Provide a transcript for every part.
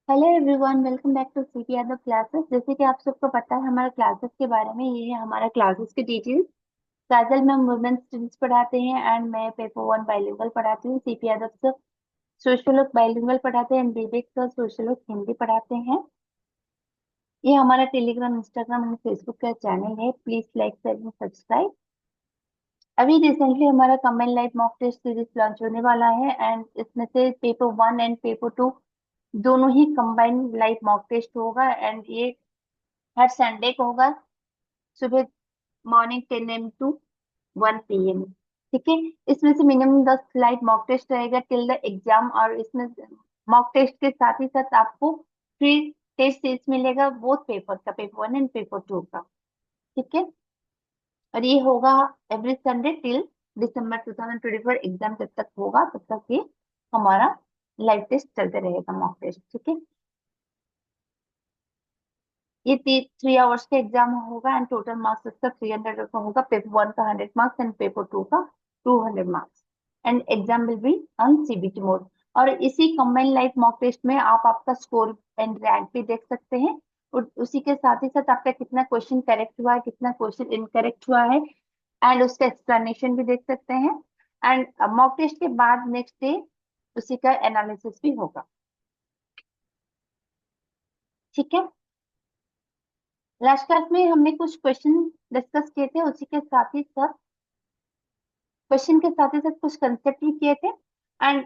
Hello everyone, welcome back to CP Yadav classes. जैसे कि आप सबको पता है हमारे क्लासेस के बारे में, ये है हमारा क्लासेस की details. Kajal ma'am women studies पढ़ाते हैं एंड मैं पेपर वन बाइलिंगुअल पढ़ाती हूँ। CP Yadav sir social bilingual पढ़ाते हैं and Vivek sir social Hindi पढ़ाते हैं। ये हमारा टेलीग्राम, इंस्टाग्राम एंड फेसबुक का चैनल है। Please like, share and subscribe. अभी रिसेंटली हमारा comment live mock test series launch होने वाला है एंड इसमें से paper one and paper two दोनों ही कंबाइंड लाइव मॉक टेस्ट होगा एंड ये हर संडे को होगा, सुबह मॉर्निंग 10 AM टू 1 PM। ठीक है। इसमें से मिनिमम 10 लाइव मॉक टेस्ट रहेगा टिल द एग्जाम, और इसमें मॉक टेस्ट के साथ ही साथ आपको फ्री टेस्ट सीरीज मिलेगा बोथ पेपर का, paper one and paper to का। ठीक है। और ये होगा एवरी संडे टिल दिसंबर 2024 एग्जाम जब तक होगा तब तक ये हमारा लाइव टेस्ट चलते रहेगा, मॉक टेस्ट। ठीक है। ये 3 आवर्स का एग्जाम होगा एंड टोटल मार्क्स इसका 300 का होगा। पेपर वन का 100 मार्क्स एंड पेपर टू का 200 marks and exam will be on CBT mode. और इसी कंबाइंड लाइव मॉक टेस्ट में आप आपका स्कोर एंड रैंक भी देख सकते हैं, और उसी के साथ ही साथ आपका कितना क्वेश्चन करेक्ट हुआ है, कितना क्वेश्चन इनकरेक्ट हुआ है एंड उसका एक्सप्लेनेशन भी देख सकते हैं। एंड मॉक टेस्ट के बाद नेक्स्ट डे उसी का एनालिसिस भी होगा। ठीक है। लास्ट क्लास में हमने कुछ क्वेश्चन डिस्कस किए थे, उसी के साथ ही साथ क्वेश्चन के साथ ही साथ कुछ कंसेप्ट भी किए थे and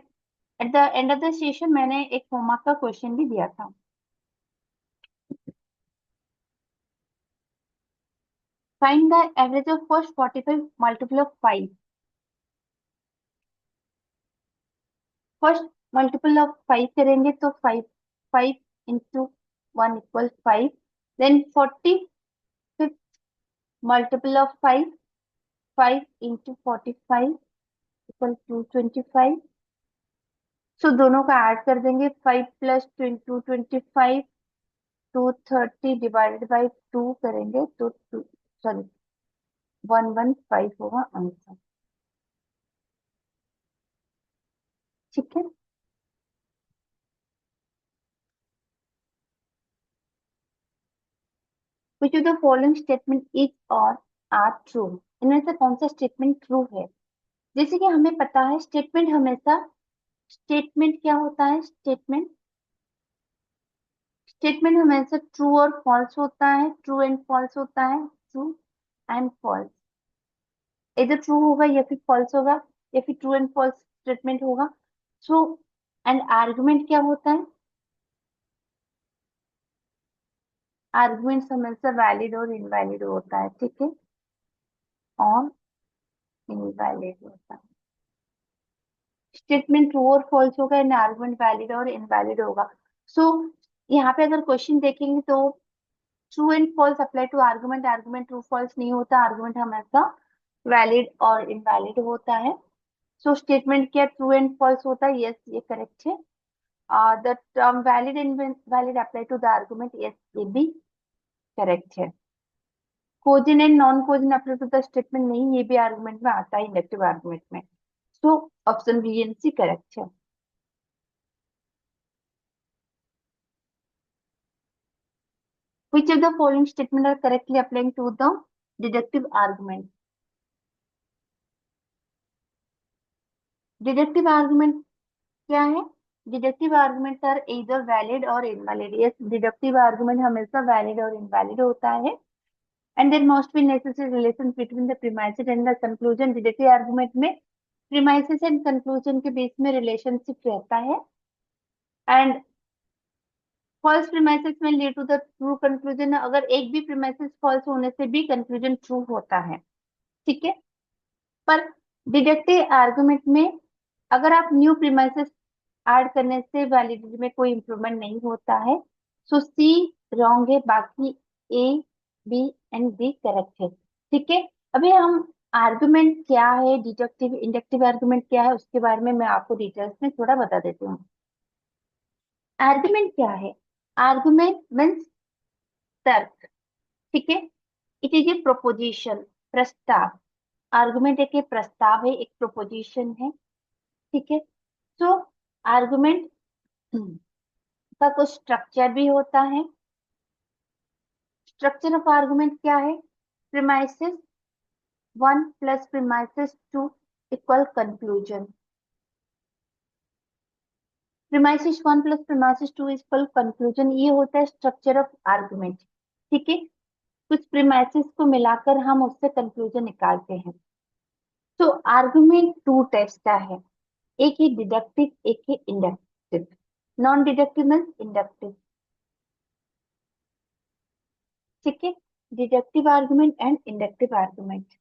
at the end of the session मैंने एक होमवर्क का क्वेश्चन भी दिया था। Find the average of first 45 multiple of 5। First multiple of 5 करेंगे तो 5 5 into 1 equal 5। Then 45 multiple of 5 5 into 45 equal 225। So दोनों का ऐड कर देंगे, 5 प्लस 225 230 डिवाइडेड बाई 2 करेंगे तो 2 सॉरी 115 होगा आंसर। ठीक है। Which of the following statement is और आर ट्रू। इनमें से कौन सा स्टेटमेंट ट्रू है? जैसे कि हमें पता है स्टेटमेंट हमेशा, स्टेटमेंट क्या होता है, स्टेटमेंट स्टेटमेंट हमेशा ट्रू और फॉल्स होता है, ट्रू एंड फॉल्स होता है, ट्रू एंड फॉल्स। इधर ट्रू होगा या फिर फॉल्स होगा या फिर ट्रू एंड फॉल्स स्टेटमेंट होगा। सो एंड आर्गुमेंट क्या होता है? आर्गुमेंट हमेशा वैलिड और इनवैलिड होता है। ठीक है। और इनवैलिड होता है। स्टेटमेंट ट्रू और फॉल्स होगा एंड आर्गुमेंट वैलिड और इनवैलिड होगा। सो यहाँ पे अगर क्वेश्चन देखेंगे तो true and false apply to argument, argument true false नहीं होता, आर्गुमेंट हमेशा वैलिड और इनवैलिड होता है। सो स्टेटमेंट क्या ट्रू एंड फॉल्स होता है? यस, ये करेक्ट है। The term valid and valid apply to the argument, yes, ये भी करेक्ट है। Cogent and non कोजेन apply to the statement, नहीं, ये भी आर्गुमेंट में आता है, इंडक्टिव आर्गुमेंट में। So option B and C correct है। Which of the following statement are correctly applying to the deductive argument? Deductive argument क्या है? Deductive arguments are either valid or invalid. Yes, deductive argument हमेशा valid और invalid होता है। And there must be necessary relations between the premises and the conclusion. Deductive argument में premises and conclusion के बीच में relationship रहता है। And false premises में lead to the true conclusion। अगर एक भी premises false होने से भी conclusion true होता है। ठीक है। पर डिडक्टिव आर्गुमेंट में अगर आप न्यू प्रीमाइसेस ऐड करने से वैलिडिटी में कोई इंप्रूवमेंट नहीं होता है। सो सी रॉन्ग है, बाकी ए, बी एंड डी करेक्ट है। ठीक है। अभी हम आर्गुमेंट क्या है, डिडक्टिव इंडक्टिव आर्गुमेंट क्या है, उसके बारे में मैं आपको डिटेल्स में थोड़ा बता देती हूँ। आर्गुमेंट क्या है? आर्गुमेंट मीन्स तर्क। ठीक है। इट इज ए प्रोपोजिशन, प्रस्ताव। आर्गुमेंट एक प्रस्ताव है, एक प्रोपोजिशन है। ठीक है। सो आर्गुमेंट का कुछ स्ट्रक्चर भी होता है। स्ट्रक्चर ऑफ आर्गुमेंट क्या है? Premises 1 plus premises 2 equal conclusion. Premises 1 plus premises 2 equal conclusion, ये होता है स्ट्रक्चर ऑफ आर्गुमेंट। ठीक है, कुछ प्रीमाइसेस को मिलाकर हम उससे कंक्लूजन निकालते हैं। तो आर्गुमेंट टू टाइप्स का है, एक है डिडक्टिव, एक है inductive. Non deductive means inductive. ठीक है, deductive argument and inductive argument.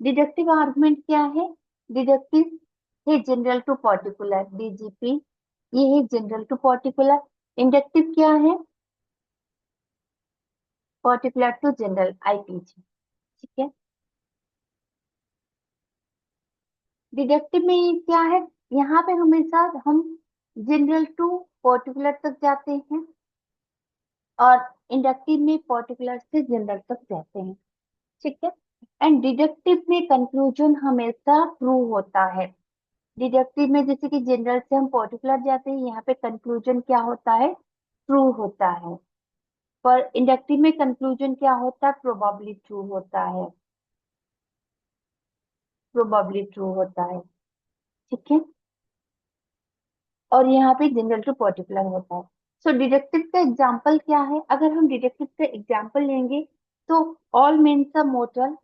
Deductive argument क्या है? डिडक्टिव है जनरल टू पर्टिकुलर, डीजीपी, ये है जनरल टू पर्टिकुलर। इंडक्टिव क्या है? Particular to general, IPG. ठीक है, डिडक्टिव में ये क्या है? यहाँ पे हमेशा हम जनरल टू पर्टिकुलर तक जाते हैं, और इंडक्टिव में पर्टिकुलर से जनरल तक जाते हैं। ठीक है, एंड डिडक्टिव में कंक्लूजन हमेशा ट्रू होता है। डिडक्टिव में जैसे कि जनरल से हम पर्टिकुलर जाते हैं, यहाँ पे कंक्लूजन क्या होता है? ट्रू होता है। पर इंडक्टिव में कंक्लूजन क्या होता है? प्रोबेबली ट्रू होता है। प्रोबेबली ट्रू होता है। ठीक है, और यहाँ पे जनरल टू पर्टिकुलर होता है। सो डिडक्टिव का एग्जाम्पल क्या है? अगर हम डिडक्टिव का एग्जाम्पल लेंगे तो all mens are mortal,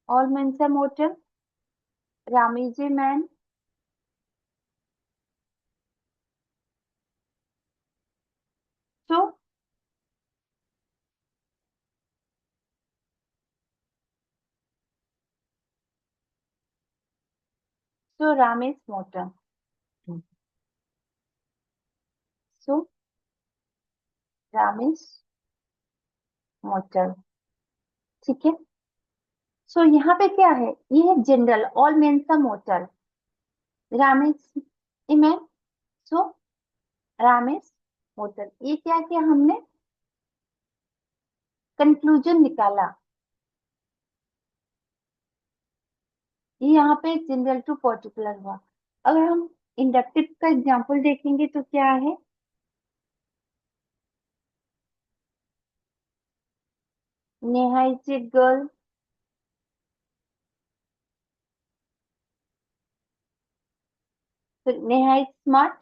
all mens are mortal, Ram is a man. So so Ram is mortal. So Ram is mortal. ठीक है, सो यहाँ पे क्या है? ये है general, all mens are mortal, Ram is a man, so Ram is mortal. ये क्या किया हमने? कंक्लूजन निकाला। ये यहाँ पे जनरल टू पर्टिकुलर हुआ। अगर हम इंडक्टिव का एग्जांपल देखेंगे तो क्या है? नेहा इज ए गर्ल, तो Neha is smart,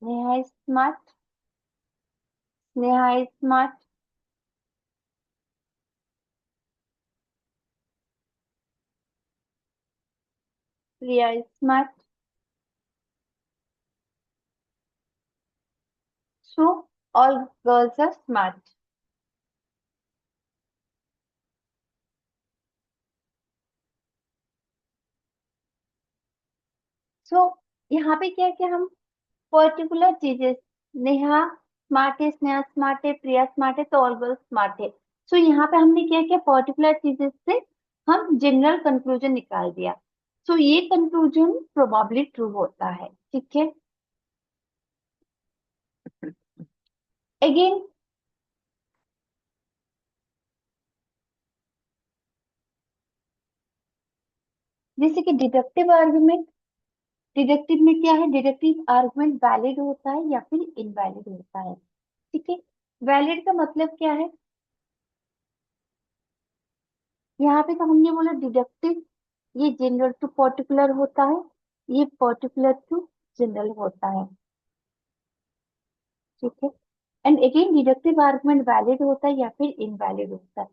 Neha is smart, Neha is smart, Priya is smart. So all girls are smart. So यहाँ पे क्या क्या हम पर्टिकुलर चीजेस, नेहा स्मार्ट है, स्नेहा स्मार्ट है, प्रिया स्मार्ट है, तो ऑल गर्ल्स स्मार्ट है। सो यहाँ पे हमने क्या किया? पर्टिकुलर चीजेस से हम जनरल कंक्लूजन निकाल दिया। सो ये कंक्लूजन प्रोबेबली ट्रू होता है। ठीक है, अगेन जैसे कि डिडक्टिव आर्गुमेंट, डिडक्टिव में क्या है? डिडक्टिव आर्गुमेंट वैलिड होता है या फिर इनवैलिड होता है। ठीक है, वैलिड का मतलब क्या है? यहाँ पे तो हमने बोला डिडक्टिव ये जनरल टू पर्टिकुलर होता है, ये पर्टिकुलर टू जनरल होता है। ठीक है, and again deductive argument valid होता है या फिर इनवैलिड होता है।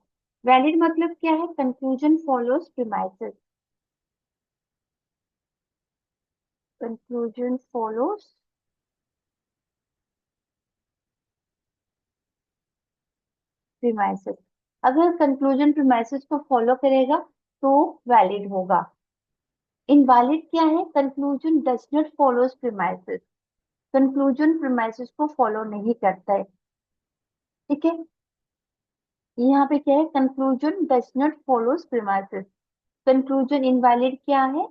वैलिड मतलब क्या है? Conclusion follows premises, conclusion follows premises. अगर कंक्लूजन प्रीमाइसेस को फॉलो करेगा तो वैलिड होगा। इनवैलिड क्या है? Conclusion does not follows premises, conclusion premises को फॉलो नहीं करता है। ठीक है, यहाँ पे क्या है? Conclusion does not follows premises. Conclusion invalid क्या है?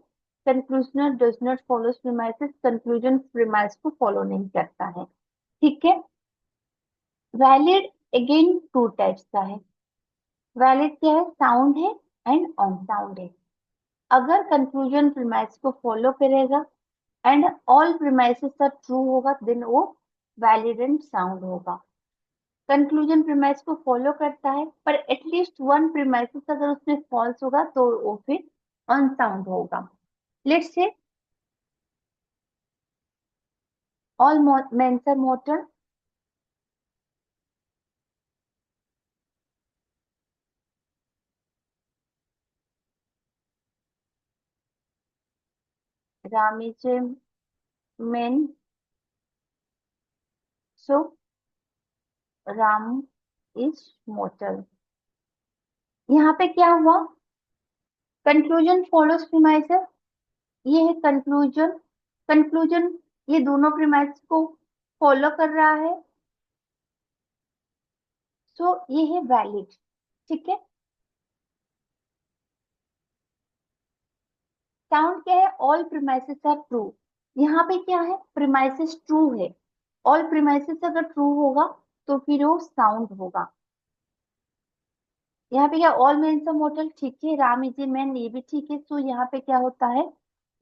Conclusion does not follows premises, conclusion premise को फॉलो नहीं करता है। ठीक है, वैलिड अगेन टू टाइप्स का है। वैलिड क्या है, साउंड है एंड अनसाउंड है। अगर कंक्लूजन प्रीमाइस को फॉलो करेगा and all premises are true होगा, देन वो वैलिड एंड साउंड होगा। कंक्लूजन प्रीमाइस को फॉलो करता है पर एटलीस्ट वन प्रीमाइसेस अगर उसमें फॉल्स होगा तो वो फिर अनसाउंड होगा। Let's say all mens are mortal, Ram is a man, so Ram is mortal। यहाँ पे क्या हुआ, कंक्लूजन फॉलोज प्रीमाइसेस, ये है कंक्लूजन। कंक्लूजन ये दोनों प्रीमाइस को फॉलो कर रहा है, सो ये है वैलिड। ठीक है। साउंड क्या है, ऑल प्रीमाइसेस आर ट्रू। यहाँ पे क्या है, प्रीमाइसेस ट्रू है, ऑल प्रीमाइसेस अगर ट्रू होगा तो फिर वो साउंड होगा। यहाँ पे क्या, ऑल मेंस आर मोर्टल, ठीक है, राम इज ए मैन, ये भी ठीक है। सो यहाँ पे क्या होता है,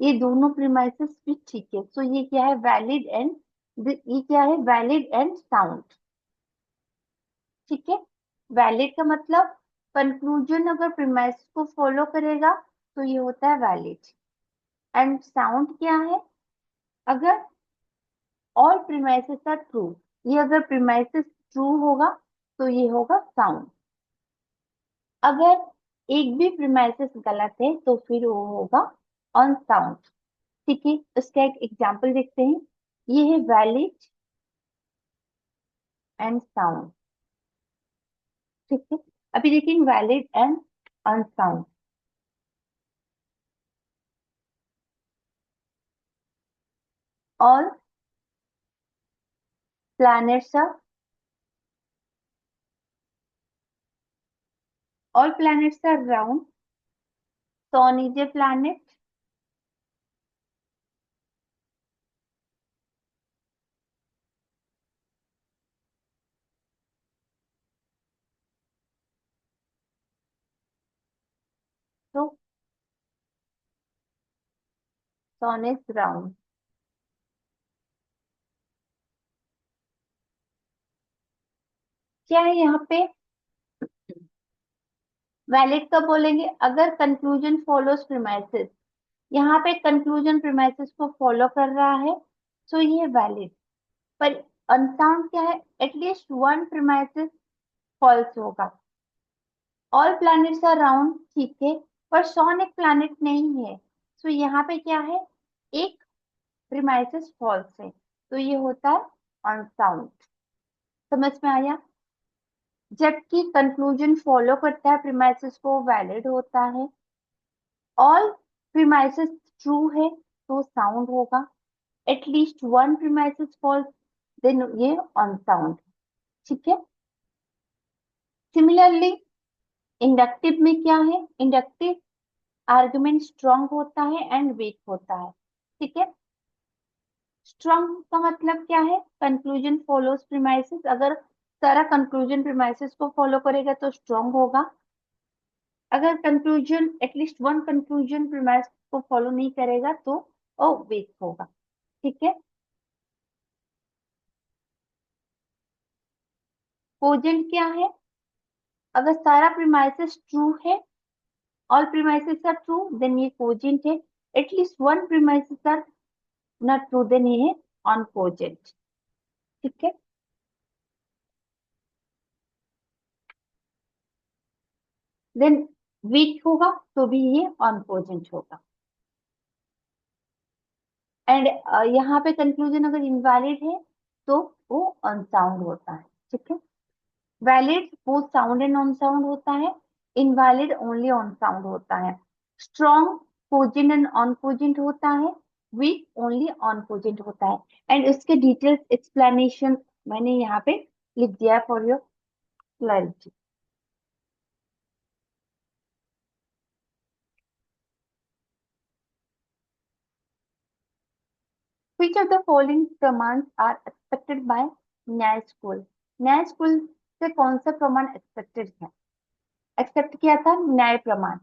ये दोनों प्रीमाइसेस भी ठीक है। सो ये क्या है, वैलिड एंड, ये क्या है, वैलिड एंड साउंड। ठीक है। वैलिड का मतलब कंक्लूजन अगर प्रीमाइस को फॉलो करेगा तो ये होता है वैलिड। एंड साउंड क्या है, अगर ऑल प्रीमाइसेस आर ट्रू, ये अगर प्रीमाइसेस ट्रू होगा तो ये होगा साउंड। अगर एक भी प्रीमाइसेस गलत है तो फिर वो होगा अनसाउंड। ठीक है, इसका एक एग्जांपल देखते हैं। ये है वैलिड एंड साउंड। ठीक है, अभी देखेंगे valid and unsound. All planets are, all planets are round, sun is a planet, तो सन इज राउंड। क्या है यहाँ पे, वैलिड कब बोलेंगे, अगर कंक्लूजन फॉलोज प्रीमाइसेस। यहाँ पे कंक्लूजन प्रीमाइसेस को फॉलो कर रहा है, सो ये वैलिड। पर अनसाउंड क्या है, एटलीस्ट वन प्रीमाइसेस फॉल्स होगा। ऑल प्लैनेट्स आर राउंड, ठीक है, पर सन एक प्लैनेट नहीं है। सो यहाँ पे क्या है, एक प्रीमाइसेस फॉल्स है, तो ये होता है अनसाउंड। समझ में आया। जबकि कंक्लूजन फॉलो करता है प्रीमाइसेस को, वैलिड होता है। ऑल प्रीमाइसेस ट्रू है तो साउंड होगा। At least one premises false, then ये अनसाउंड। ठीक है। सिमिलरली इंडक्टिव में क्या है, इंडक्टिव आर्गुमेंट स्ट्रॉन्ग होता है एंड वीक होता है। ठीक है। स्ट्रॉन्ग का मतलब क्या है, कंक्लूजन फॉलोज प्रीमाइसेस, अगर सारा कंक्लूजन प्रीमाइसेस को फॉलो करेगा तो स्ट्रॉन्ग होगा। अगर conclusion at least one conclusion premise को फॉलो नहीं करेगा तो वो वीक होगा। ठीक है। कोजेंट क्या है, अगर सारा प्रीमाइसेस ट्रू है, all premises are true, then ये कोजेंट है। At least one premises are not true, then ये है अनकोजेंट। ठीक है। देन वीक होगा तो भी ये अनकोजेंट होगा। एंड यहाँ पे कंक्लूजन अगर इनवैलिड है तो वो अनसाउंड होता है। ठीक है। Valid both sound and non sound होता है, इनवैलिड ओनली ऑन साउंड होता है। स्ट्रॉन्ग कोजेंट एंड अनकोजेंट होता है, वीक ओनली अनकोजेंट होता है। एंड इसके डिटेल्स एक्सप्लेनेशन मैंने यहाँ पे लिख दिया for your clarity. Which of the following commands are expected by न्याय स्कूल। न्याय स्कूल से कौन सा प्रमाण एक्सेप्टेड है? एक्सेप्ट किया था न्याय प्रमाण।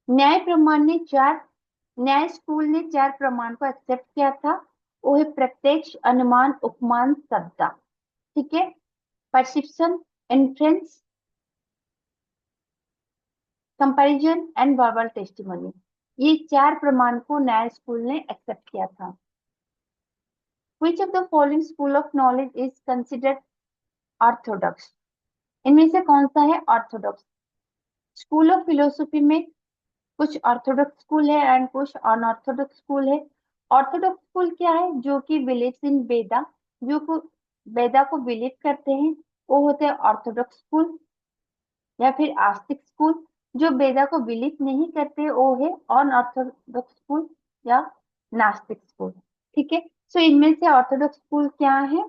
न्याय प्रमाण ने चार न्याय स्कूल ने चार प्रमाण को एक्सेप्ट किया था। वो है प्रत्यक्ष, अनुमान, उपमान, शब्दा। ठीक है। Perception, inference, comparison and verbal testimony, ये चार प्रमाण को न्याय स्कूल ने एक्सेप्ट किया था। Which of the following school of knowledge is considered orthodox? इनमें से कौन सा है ऑर्थोडॉक्स? स्कूल ऑफ फिलोसफी में कुछ ऑर्थोडॉक्स स्कूल है एंड कुछ अनऑर्थोडॉक्स स्कूल है। ऑर्थोडॉक्स स्कूल क्या है? जो कि बिलीव्स इन वेदा, जो को वेदा को बिलीव करते हैं, वो होते हैं ऑर्थोडॉक्स स्कूल। या फिर आस्तिक स्कूल, जो वेदा को बिलीव नहीं करते, वो है अनऑर्थोडॉक्स स्कूल या नास्तिक स्कूल। ठीक है। सो इनमें से ऑर्थोडॉक्स स्कूल क्या है?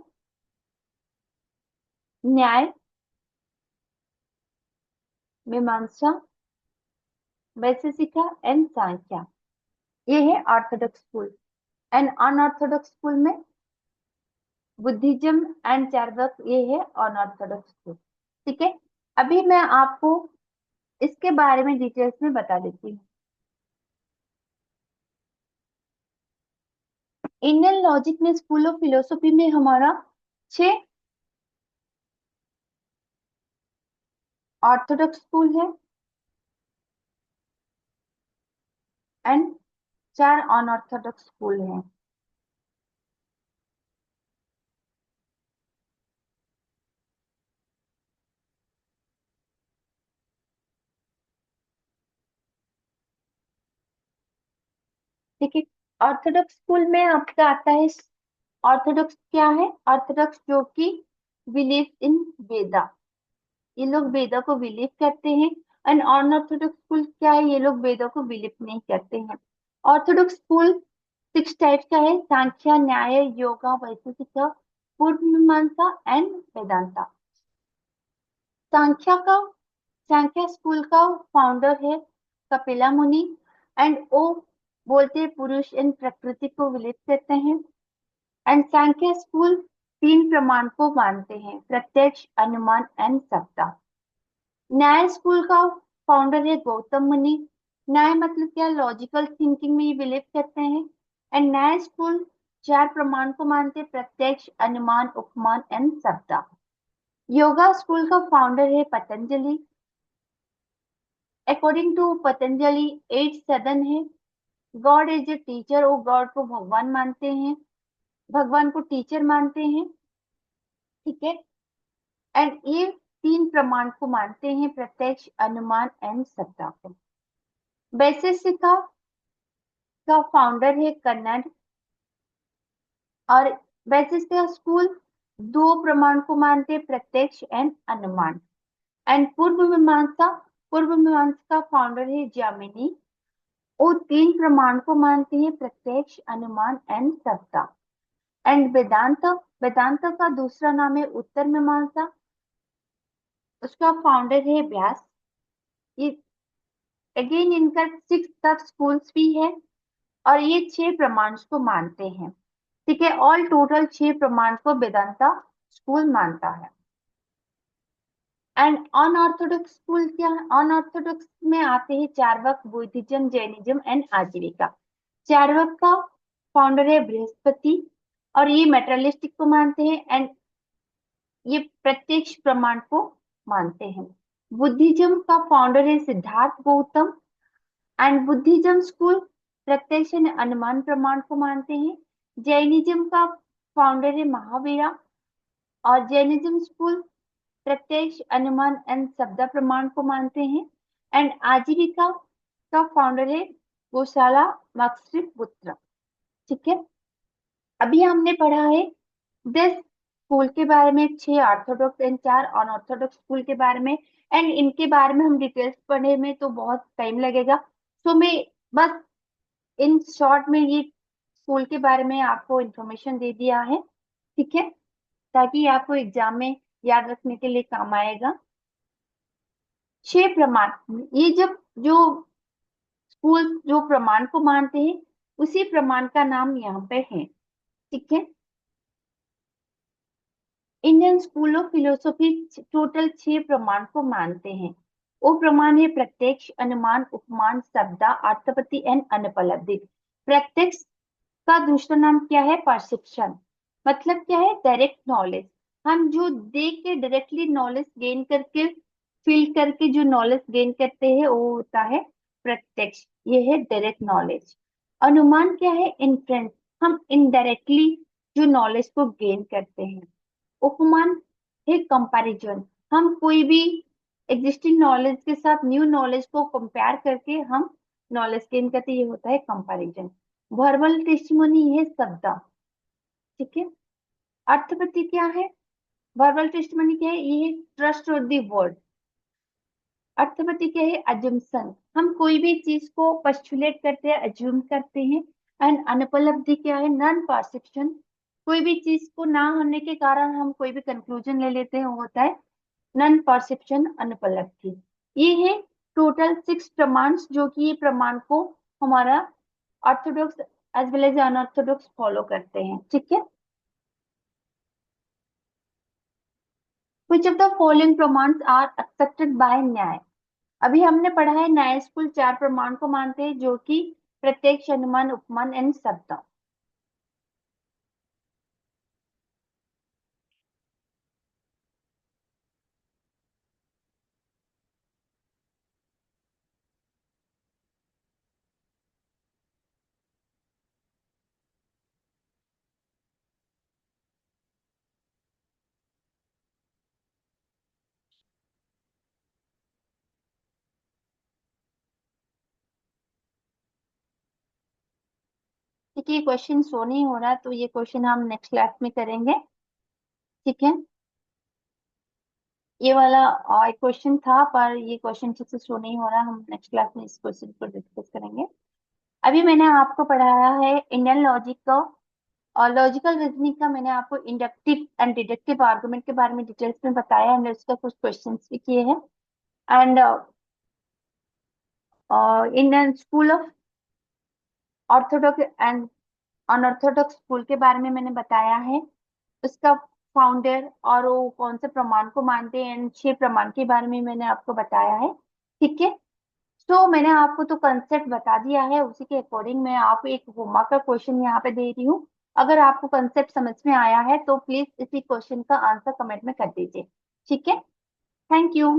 न्याय, मीमांसा, वैशेषिका एंड सांख्या, ये है Orthodox school. And unorthodox school में बुद्धिज्म एंड चार्वाक, ये है अनऑर्थोडॉक्स स्कूल। ठीक है। अभी मैं आपको इसके बारे में डिटेल्स में बता देती हूँ। इंडियन लॉजिक में स्कूल ऑफ फिलोसफी में हमारा 6 ऑर्थोडॉक्स स्कूल है एंड 4 अनऑर्थोडॉक्स स्कूल हैं। ठीक है। ऑर्थोडॉक्स स्कूल में आपका आता है, ऑर्थोडॉक्स क्या है? ऑर्थोडॉक्स जो कि बिलीव इन वेदा, ये लोग वेदा को बिलीव करते हैं। एंड अनऑर्थोडॉक्स स्कूल क्या है? ये लोग वेदा को बिलीव नहीं करते हैं। ऑर्थोडॉक्स स्कूल 6 टाइप का है: सांख्य, न्याय, योगा, वैशेषिक, पूर्व मीमांसा एंड वेदांता। सांख्य का सांख्य स्कूल का फाउंडर है कपिला मुनि। एंड वो बोलते हैं पुरुष इन प्रकृति को विलिप करते हैं। एंड सांख्य स्कूल 3 प्रमाण को मानते हैं: प्रत्यक्ष, अनुमान एंड शब्दा। न्याय स्कूल का फाउंडर है गौतम मुनि। न्याय मतलब क्या? लॉजिकल थिंकिंग में ये बिलीव करते हैं। एंड न्याय स्कूल 4 प्रमाण को मानते हैं: प्रत्यक्ष, अनुमान, उपमान एंड शब्दा। योगा स्कूल का फाउंडर है पतंजलि। अकॉर्डिंग टू पतंजलि 8 सदन है। गॉड इज ए टीचर, वो गॉड को भगवान मानते हैं, भगवान को टीचर मानते हैं। ठीक है। एंड ये 3 प्रमाण को मानते हैं: प्रत्यक्ष, अनुमान एंड शब्दा को। वैशेषिका का फाउंडर है कन्नड़। और वैशेषिका स्कूल 2 प्रमाण को मानते हैं: प्रत्यक्ष एंड अनुमान। एंड पूर्व मीमांसा का फाउंडर है जामिनी। वो 3 प्रमाण को मानते हैं: प्रत्यक्ष, अनुमान एंड शब्दा। एंड वेदांत वेदांत का दूसरा नाम है उत्तर मीमांसा। उसका फाउंडर है व्यास। ये अगेन इनका 6 तक स्कूल्स भी है और ये 6 प्रमाण को मानते हैं। ठीक है। ऑल टोटल 6 प्रमाण को वेदांता स्कूल मानता है। एंड अनऑर्थोडॉक्स स्कूल क्या है? अनऑर्थोडॉक्स में आते हैं चार्वाक, बुद्धिज्म, जैनिज्म एंड आजीविका। चार्वाक का फाउंडर है बृहस्पति और ये मेटेरियलिस्टिक को मानते हैं एंड ये प्रत्यक्ष प्रमाण को मानते हैं। बुद्धिज्म का फाउंडर है Siddharth Gautam. And Buddhism school प्रत्यक्ष एंड अनुमान प्रमाण को मानते हैं। जैनिज्म का फाउंडर है महावीरा और जैनिज्म स्कूल प्रत्यक्ष, अनुमान एंड शब्द प्रमाण को मानते हैं। एंड आजीविका का फाउंडर है गोशाला मत्स्यपुत्र। ठीक है। अभी हमने पढ़ा है 10 स्कूल के बारे में, 6 ऑर्थोडॉक्स एंड 4 अनऑर्थोडॉक्स स्कूल के बारे में। एंड इनके बारे में हम डिटेल्स पढ़ने में तो बहुत टाइम लगेगा। सो मैं बस इन शॉर्ट में ये स्कूल के बारे में आपको इंफॉर्मेशन दे दिया है। ठीक है। ताकि आपको एग्जाम में याद रखने के लिए काम आएगा। 6 प्रमाण, ये जब जो स्कूल जो प्रमाण को मानते हैं उसी प्रमाण का नाम यहाँ पे है। ठीक है। Indian school of philosophy total 6 प्रमाण को मानते हैं। वो प्रमाण है प्रत्यक्ष, अनुमान, उपमान, शब्दा, अर्थापत्ति एंड अनुपलब्धि। प्रत्यक्ष का दूसरा नाम क्या है? परसेप्शन। मतलब क्या है? Direct knowledge. हम जो देख के डायरेक्टली नॉलेज गेन करके, फील करके जो नॉलेज गेन करते हैं वो होता है प्रत्यक्ष। ये है डायरेक्ट नॉलेज। अनुमान क्या है? इन्फ्रेंस। हम इनडायरेक्टली जो नॉलेज को गेन करते हैं। उपमान है कंपैरिजन। हम कोई भी एग्जिस्टिंग नॉलेज के साथ न्यू नॉलेज को कंपेयर करके हम नॉलेज गेन करते हैं, ये होता है कंपैरिजन। वर्बल टेस्टिमोनी है शब्द। ठीक है। अर्थवृत्ति क्या है? वर्बल टेस्टिमोनी क्या है? ये है ट्रस्ट और दी वर्ड। अर्थवृत्ति क्या है? अजम्पशन। हम कोई भी चीज को पस्टुलेट करते हैं, अज्यूम करते हैं। एंड अनुपलब्धि क्या है? Non perception. कोई भी चीज को ना होने के कारण हम कोई भी कंक्लूजन ले लेते हैं, वो होता है नॉन परसेप्शन, अनुपलब्धि। ये है टोटल 6 प्रमाण, जो कि ये प्रमाण को हमारा orthodox as well as unorthodox follow करते हैं। ठीक है। विच ऑफ द फॉलोइंग प्रमाण्स आर एक्सेप्टेड बाय न्याय? अभी हमने पढ़ा है न्याय स्कूल 4 प्रमाण को मानते हैं, जो कि प्रत्यक्ष, अनुमान, उपमान एंड शब्द। ठीक है, ये क्वेश्चन शो नहीं हो रहा, तो ये क्वेश्चन हम नेक्स्ट क्लास में करेंगे। ठीक है। ये वाला एक क्वेश्चन था, पर ये क्वेश्चन ठीक से शो नहीं हो रहा, हम नेक्स्ट क्लास में इस क्वेश्चन पर डिस्कस करेंगे। अभी मैंने आपको पढ़ाया है इंडियन लॉजिक का और लॉजिकल रीजनिंग का। मैंने आपको इंडक्टिव एंड डिडक्टिव आर्गुमेंट के बारे में डिटेल्स में बताया, हमने उसका कुछ क्वेश्चंस भी किए हैं। And Indian school of Orthodox and unorthodox school के बारे में मैंने बताया है, उसका फाउंडर और वो कौन से प्रमाण को मानते हैं, एंड 6 प्रमाण के बारे में मैंने आपको बताया है। ठीक है। तो मैंने आपको तो कंसेप्ट बता दिया है, उसी के अकॉर्डिंग मैं आप एक होमवर्क का क्वेश्चन यहाँ पे दे रही हूँ। अगर आपको कंसेप्ट समझ में आया है तो प्लीज इसी क्वेश्चन का आंसर कमेंट में कर दीजिए। ठीक है। Thank you.